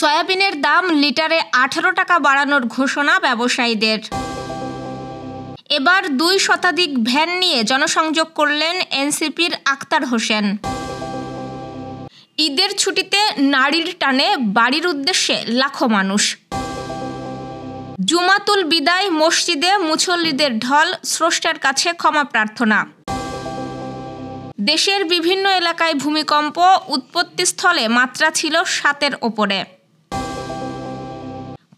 সয়াবিনের দাম লিটারে 18 টাকা বাড়ানোর ঘোষণা ব্যবসায়ীদের। এবার 2 শতাধিক ভ্যান নিয়ে জনসংযোগ করলেন এনসিপির আক্তার হোসেন। ঈদের ছুটিতে নারীর টানে বাড়ির উদ্দেশ্যে লাখো মানুষ। জুমাতুল বিদায় মসজিদে মুসল্লিদের ঢল, স্রষ্টার কাছে ক্ষমা প্রার্থনা। দেশের বিভিন্ন এলাকায় ভূমিকম্প, উৎপত্তিস্থলে মাত্রা ছিল 7-এর ওপরে।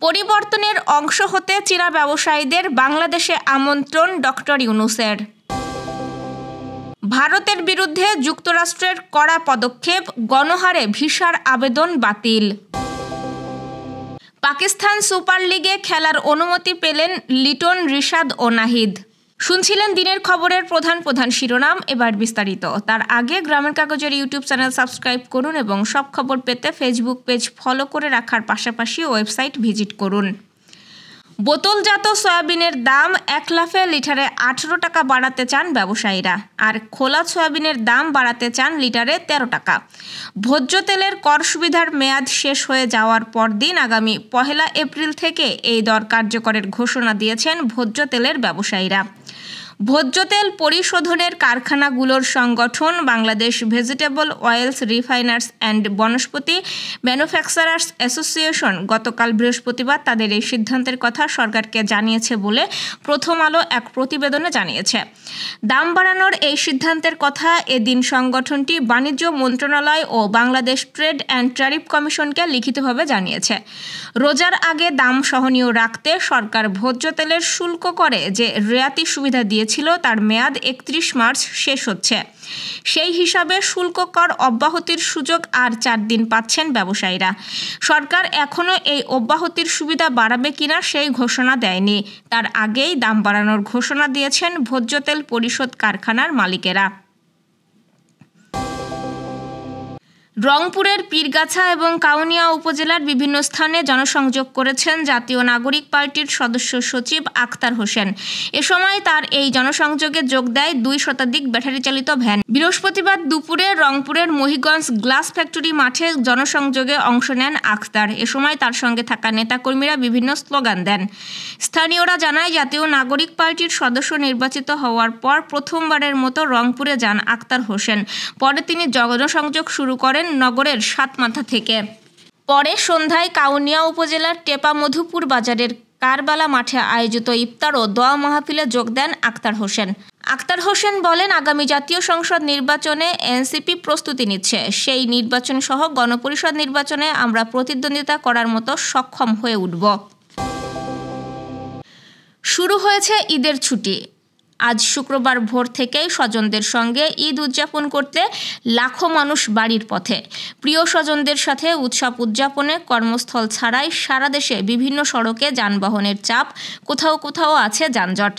পরিবর্তনের অংশ হতে চীনা ব্যবসায়ীদের বাংলাদেশে আমন্ত্রণ ডক্টর ইউনূসের। ভারতের বিরুদ্ধে যুক্তরাষ্ট্রের কড়া পদক্ষেপ, গণহারে ভিসার আবেদন বাতিল। পাকিস্তান সুপার লিগে খেলার অনুমতি পেলেন লিটন, রিশাদ ও নাহিদ। শুনছিলেন দিনের খবরের প্রধান শিরোনাম, এবার বিস্তারিত। তার আগে গ্রামের কাগজের ইউটিউব চ্যানেল সাবস্ক্রাইব করুন এবং সব খবর পেতে ফেসবুক পেজ ফলো করে রাখার পাশাপাশি ওয়েবসাইট ভিজিট করুন। বোতলজাত সয়াবিনের দাম 1 লাফে লিটারে 18 টাকা বাড়াতে চান ব্যবসায়ীরা, আর খোলা সয়াবিনের দাম বাড়াতে চান লিটারে 13 টাকা। ভোজ্য তেলের কর সুবিধার মেয়াদ শেষ হয়ে যাওয়ার পরদিন আগামী 1 এপ্রিল থেকে এই দর কার্যকরের ঘোষণা দিয়েছেন ভোজ্য তেলের ব্যবসায়ীরা। ভোজ্য তেল পরিশোধনের কারখানাগুলোর সংগঠন Bangladesh vegetable oils refiners and Vanaspati manufacturers association গতকাল বৃহস্পতিবার তাদের এই সিদ্ধান্তের কথা সরকারকে জানিয়েছে বলে প্রথম আলো এক প্রতিবেদনে জানিয়েছে। দাম বাড়ানোর এই সিদ্ধান্তের কথা এদিন সংগঠনটি বাণিজ্য মন্ত্রণালয় ও বাংলাদেশ ট্রেড অ্যান্ড ট্যারিফ কমিশনকে লিখিতভাবে জানিয়েছে। রোজার আগে দাম সহনীয় রাখতে সরকার ভোজ্য তেলের শুল্ক করে যে রেয়াতি সুবিধা দিয়েছিল তার মেয়াদ 31 মার্চ শেষ হচ্ছে। সেই হিসাবে শুল্ক কর অব্যাহতির সুযোগ আর 4 দিন পাচ্ছেন ব্যবসায়ীরা। সরকার এখনও এই অব্যাহতির সুবিধা বাড়াবে কিনা সেই ঘোষণা দেয়নি। তার আগেই দাম বাড়ানোর ঘোষণা দিয়েছেন ভোজ্য তেল পরিশোধ কারখানার মালিকেরা। রংপুরের পীরগাছা এবং কাউনিয়া উপজেলার বিভিন্ন স্থানে জনসংযোগ করেছেন জাতীয় নাগরিক পার্টির সদস্য সচিব আক্তার হোসেন। এ সময় তার এই জনসংযোগে যোগ দেয় 2 শতাধিক ব্যাটারি চালিত ভ্যান। বৃহস্পতিবার দুপুরে রংপুরের মহিগঞ্জ গ্লাস ফ্যাক্টরি মাঠে জনসংযোগে অংশ নেন আক্তার। এ সময় তার সঙ্গে থাকা নেতাকর্মীরা বিভিন্ন স্লোগান দেন। স্থানীয়রা জানায়, জাতীয় নাগরিক পার্টির সদস্য নির্বাচিত হওয়ার পর প্রথমবারের মতো রংপুরে যান আক্তার হোসেন। পরে তিনি জনসংযোগ শুরু করেন নগরের সাতমাথা থেকে। পরে সন্ধ্যায় কাউনিয়া উপজেলার টেপা মধুপুর বাজারের কারবালা মাঠে আয়োজিত ইফতার ও দোয়া মাহফিলে যোগ দেন আক্তার হোসেন। আক্তার হোসেন বলেন, আগামী জাতীয় সংসদ নির্বাচনে এনসিপি প্রস্তুতি নিচ্ছে। সেই নির্বাচন সহ গণপরিষদ নির্বাচনে আমরা প্রতিদ্বন্দ্বিতা করার মতো সক্ষম হয়ে উঠব। শুরু হয়েছে ঈদের ছুটি। আজ শুক্রবার ভোর থেকেই স্বজনদের সঙ্গে ঈদ উদযাপন করতে লাখো মানুষ বাড়ির পথে। প্রিয় স্বজনদের সাথে উৎসব উদযাপনে কর্মস্থল ছাড়াই সারা দেশে বিভিন্ন সড়কে যানবাহনের চাপ, কোথাও কোথাও আছে যানজট।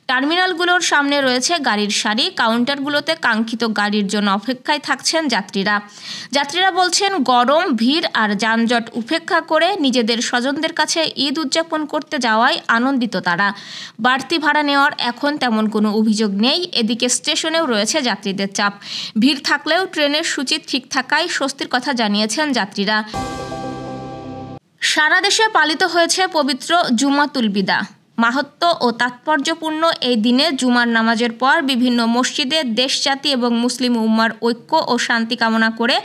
টার্মিনালগুলোর সামনে রয়েছে গাড়ির সারি, কাউন্টারগুলোতে কাঙ্ক্ষিত গাড়ির জন্য অপেক্ষায় থাকছেন যাত্রীরা বলছেন, গরম, ভিড় আর যানজট উপেক্ষা করে নিজেদের স্বজনদের কাছে ঈদ উদযাপন করতে যাওয়ায় আনন্দিত তারা। বাড়তি ভাড়া নেওয়ার এখন তেমন কোনো অভিযোগ নেই। এদিকে স্টেশনেও রয়েছে যাত্রীদের চাপ। ভিড় থাকলেও ট্রেনের সূচি ঠিক থাকায় স্বস্তির কথা জানিয়েছেন যাত্রীরা। সারা দেশে পালিত হয়েছে পবিত্র জুমাতুল বিদা। মাহাত্ম্য ও তাৎপর্যপূর্ণ এই দিনে জুমার নামাজের পর বিভিন্ন মসজিদে দেশজাতি এবং মুসলিম উম্মার ঐক্য ও শান্তি কামনা করে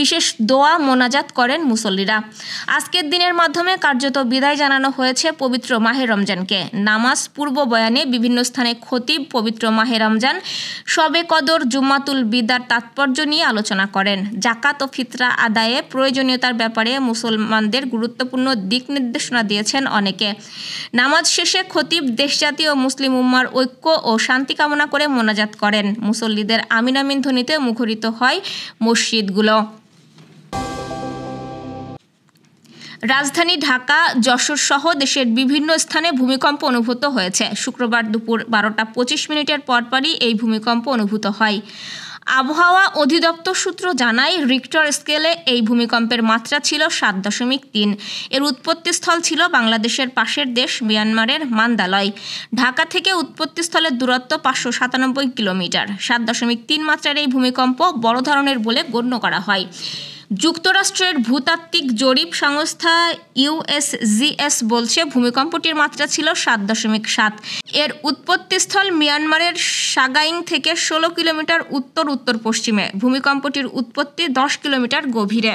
বিশেষ দোয়া মোনাজাত করেন মুসল্লিরা। আজকের দিনের মাধ্যমে কার্যত বিদায় জানানো হয়েছে পবিত্র মাহে রমজানকে। নামাজ পূর্ব বয়ানে বিভিন্ন স্থানে খতিব পবিত্র মাহে রমজান, শবে কদর, জুমাতুল বিদার তাৎপর্য নিয়ে আলোচনা করেন। জাকাত ও ফিতরা আদায়ে প্রয়োজনীয়তার ব্যাপারে মুসলমানদের গুরুত্বপূর্ণ দিক নির্দেশনা দিয়েছেন অনেকে। নামাজ শেষে খতিব দেশজাতি ও মুসলিম উম্মার ঐক্য ও শান্তি কামনা করে মোনাজাত করেন। মুসল্লিদের আমিন আমিন ধ্বনিতে মুখরিত হয় মসজিদগুলো। রাজধানী ঢাকা, যশোর সহ দেশের বিভিন্ন স্থানে ভূমিকম্প অনুভূত হয়েছে। শুক্রবার দুপুর 12:25 পরপরই এই ভূমিকম্প অনুভূত হয়। আবহাওয়া অধিদপ্তর সূত্র জানায়, রিক্টার স্কেলে এই ভূমিকম্পের মাত্রা ছিল 7.3। এর উৎপত্তিস্থল ছিল বাংলাদেশের পাশের দেশ মিয়ানমারের মান্দালয়। ঢাকা থেকে উৎপত্তিস্থলের দূরত্ব 597 কিলোমিটার। 7.3 মাত্রার এই ভূমিকম্প বড় ধরনের বলে গণ্য করা হয়। যুক্তরাষ্ট্রের ভূতাত্ত্বিক জরিপ সংস্থা USGS বলছে ভূমিকম্পটির মাত্রা ছিল 7.7। এর উৎপত্তিস্থল মিয়ানমারের সাগাইং থেকে 16 কিলোমিটার উত্তর উত্তর পশ্চিমে। ভূমিকম্পটির উৎপত্তি 10 কিলোমিটার গভীরে।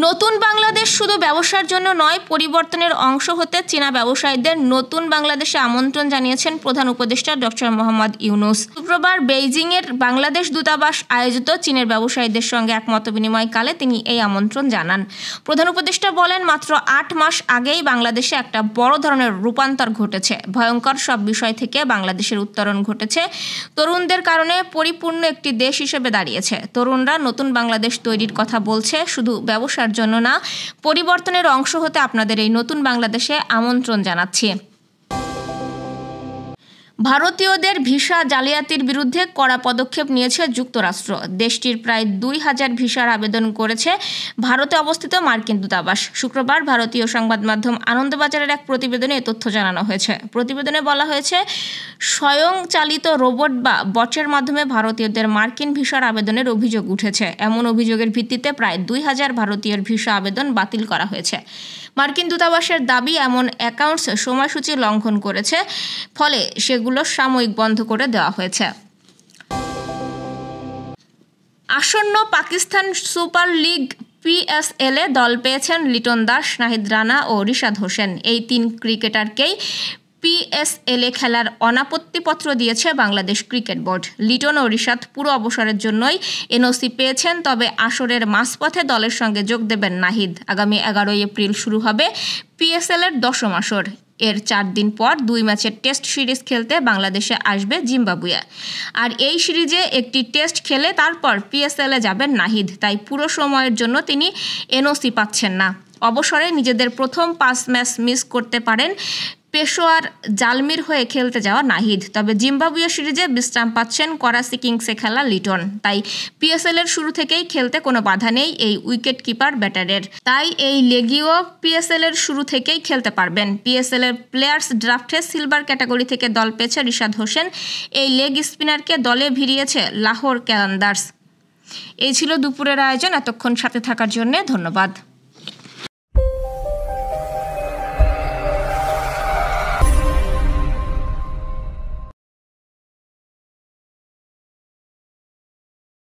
নতুন বাংলাদেশ শুধু ব্যবসার জন্য নয়, পরিবর্তনের অংশ হতে চীনা ব্যবসায়ীদের নতুন বাংলাদেশে আমন্ত্রণ জানিয়েছেন প্রধান উপদেষ্টা ডক্টর মোহাম্মদ ইউনূস। শুক্রবার বেইজিংয়ের বাংলাদেশ দূতাবাস আয়োজিত চীনের ব্যবসায়ীদের সঙ্গে এক মতবিনিময়কালে তিনি এই আমন্ত্রণ জানান। প্রধান উপদেষ্টা বলেন, মাত্র 8 মাস আগেই বাংলাদেশে একটা বড় ধরনের রূপান্তর ঘটেছে। ভয়ঙ্কর সব বিষয় থেকে বাংলাদেশের উত্তরণ ঘটেছে। তরুণদের কারণে পরিপূর্ণ একটি দেশ হিসেবে দাঁড়িয়েছে। তরুণরা নতুন বাংলাদেশ তৈরির কথা বলছে, শুধু ব্যবসার জন্য না, পরিবর্তনের অংশ হতে আপনাদের এই নতুন বাংলাদেশে আমন্ত্রণ জানাচ্ছি। ভারতীয়দের ভিসা জালিয়াতির বিরুদ্ধে কড়া পদক্ষেপ নিয়েছে যুক্তরাষ্ট্র। দেশটির প্রায় 2000 ভিসার আবেদন করেছে ভারতে অবস্থিত মার্কিন দূতাবাস। শুক্রবার ভারতীয় সংবাদ মাধ্যম আনন্দবাজারের এক প্রতিবেদনে এ তথ্য জানানো হয়েছে। প্রতিবেদনে বলা হয়েছে, স্বয়ংচালিত রোবট বা বটের মাধ্যমে ভারতীয়দের মার্কিন ভিসার আবেদনের অভিযোগ উঠেছে। এমন অভিযোগের ভিত্তিতে প্রায় 2000 ভারতীয়র ভিসা আবেদন বাতিল করা হয়েছে। মার্কিন দূতাবাসের দাবি, এমন অ্যাকাউন্টস সময়সূচি লঙ্ঘন করেছে, ফলে সেগুলো সাময়িক বন্ধ করে দেওয়া হয়েছে। আসন্ন পাকিস্তান সুপার লিগ PSL এ দল পেয়েছেন লিটন দাস, নাহিদ রানা ও রিশাদ হোসেন। এই 3 ক্রিকেটারকেই PSL এ খেলার অনাপত্তিপত্র দিয়েছে বাংলাদেশ ক্রিকেট বোর্ড। লিটন ও রিশাদ পুরো অবসরের জন্যই NOC পেয়েছেন, তবে আসরের মাঝপথে দলের সঙ্গে যোগ দেবেন নাহিদ। আগামী 11 এপ্রিল শুরু হবে PSL এর 10ম আসর। এর 4 দিন পর 2 ম্যাচের টেস্ট সিরিজ খেলতে বাংলাদেশে আসবে জিম্বাবুয়ে। আর এই সিরিজে একটি টেস্ট খেলে তারপর PSL এ যাবেন নাহিদ। তাই পুরো সময়ের জন্য তিনি NOC পাচ্ছেন না। অবসরে নিজেদের প্রথম 5 ম্যাচ মিস করতে পারেন পেশোয়ার জালমির হয়ে খেলতে যাওয়া নাহিদ। তবে জিম্বাবুয়ে সিরিজে বিশ্রাম পাচ্ছেন করাচি কিংসে খেলা লিটন। তাই PSL এর শুরু থেকেই খেলতে কোনো বাধা নেই এই উইকেট কিপার ব্যাটারের। তাই এই লেগিও PSL এর শুরু থেকেই খেলতে পারবেন। PSL এর প্লেয়ার্স ড্রাফটে সিলভার ক্যাটাগরি থেকে দল পেয়েছে রিশাদ হোসেন। এই লেগ স্পিনারকে দলে ভিড়িয়েছে লাহোর ক্যালেন্ডার্স। এই ছিল দুপুরের আয়োজন। এতক্ষণ সাথে থাকার জন্য ধন্যবাদ।